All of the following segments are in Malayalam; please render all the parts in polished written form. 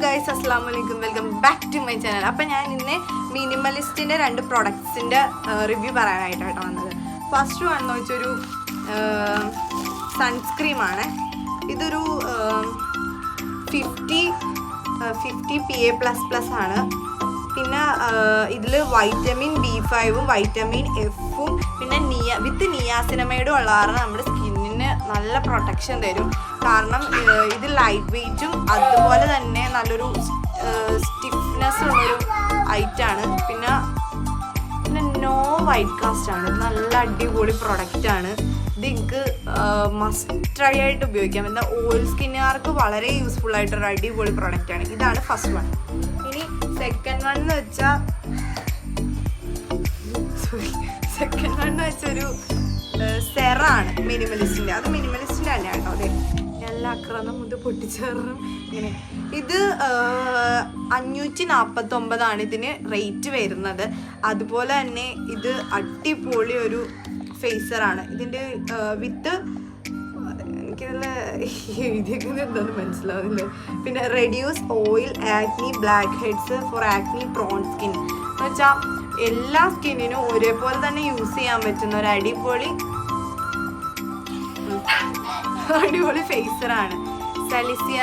ഗൈസ്, അസ്സലാമു അലൈക്കും. Welcome back to my channel. അപ്പം ഞാൻ ഇന്ന് മിനിമലിസ്റ്റിൻ്റെ 2 പ്രൊഡക്ട്സിൻ്റെ റിവ്യൂ പറയാനായിട്ടാണ് വന്നത്. ഫസ്റ്റ് വന്ന് വെച്ചൊരു സൺസ്ക്രീമാണ്. ഇതൊരു 50 PA++ ആണ്. പിന്നെ ഇതിൽ വൈറ്റമിൻ B5 വൈറ്റമിൻ Fഉം പിന്നെ വിത്ത് നിയാസിനമൈഡും ഉള്ള കാരണം നമ്മുടെ സ്കിന്നിന് നല്ല പ്രൊട്ടക്ഷൻ തരും. കാരണം ഇത് ലൈറ്റ് വെയ്റ്റും അതുപോലെ തന്നെ നല്ലൊരു സ്റ്റിഫ്നെസ് ഉള്ളൊരു ഐറ്റാണ്. പിന്നെ നോ വൈറ്റ് കാസ്റ്റ് ആണ്. നല്ല അടിപൊളി പ്രൊഡക്റ്റാണ്. ഇത് എനിക്ക് മസ്റ്റ് ആയിട്ട് ഉപയോഗിക്കാം. എന്താ ഓയിൽ സ്കിന്നുകാർക്ക് വളരെ യൂസ്ഫുൾ ആയിട്ടൊരു അടിപൊളി പ്രൊഡക്റ്റാണ്. ഇതാണ് ഫസ്റ്റ് വൺ. ഇനി സെക്കൻഡ് വൺ എന്ന് വെച്ചൊരു സെറാണ് മിനിമലിസ്റ്റിൻ്റെ. അത് മിനിമലിസ്റ്റിൻ്റെ തന്നെയാണ് കേട്ടോ. അതെ, എല്ലാ അക്രമം ഇത് പൊട്ടിച്ചേറും ഇങ്ങനെ. ഇത് 549 ഇതിന് റേറ്റ് വരുന്നത്. അതുപോലെ തന്നെ ഇത് അടിപൊളി ഒരു ഫേസറാണ്. ഇതിൻ്റെ വിത്ത് എനിക്കിതിൽ എഴുതിയേക്കുന്നത് എന്താണെന്ന് മനസ്സിലാവില്ല. പിന്നെ reduce oil acne blackheads for acne prone skin എന്ന് വെച്ചാൽ എല്ലാ സ്കിന്നിനും ഒരേപോലെ തന്നെ യൂസ് ചെയ്യാൻ പറ്റുന്ന ഒരു അടിപൊളി ഫേസറാണ്. സലിസിലിക്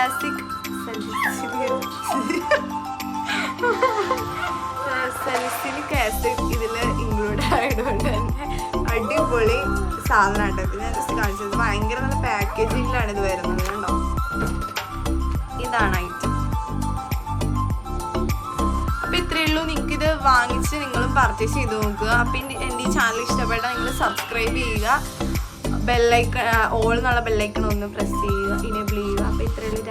ആസിഡ് ഇതിൽ ഇൻക്ലൂഡ് ആയതുകൊണ്ട് തന്നെ അടിപൊളി സാധനമായിട്ട് ഇത് ഞാൻ ജസ്റ്റ് കാണിച്ചത്. ഭയങ്കര നല്ല പാക്കേജിങ്ങിലാണ് ഇത് വരുന്നത്. കണ്ടോ, ഇതാണ് ഐറ്റം. അപ്പോൾ ഇത്രയേ ഉള്ളൂ. നിങ്ങൾക്കിത് വാങ്ങിച്ച് നിങ്ങളും പർച്ചേസ് ചെയ്ത് നോക്കുക. അപ്പം എൻ്റെ ഈ ചാനൽ ഇഷ്ടപ്പെട്ടാൽ നിങ്ങൾ സബ്സ്ക്രൈബ് ചെയ്യുക. ബെല്ലൈക്കൺ ഓൾ എന്നുള്ള ബെല്ലൈക്കൺ ഒന്ന് പ്രസ് ചെയ്യുക, ഇനേബിൾ ചെയ്യുക. അപ്പോൾ ഇത്രയേ ഉള്ളൂ.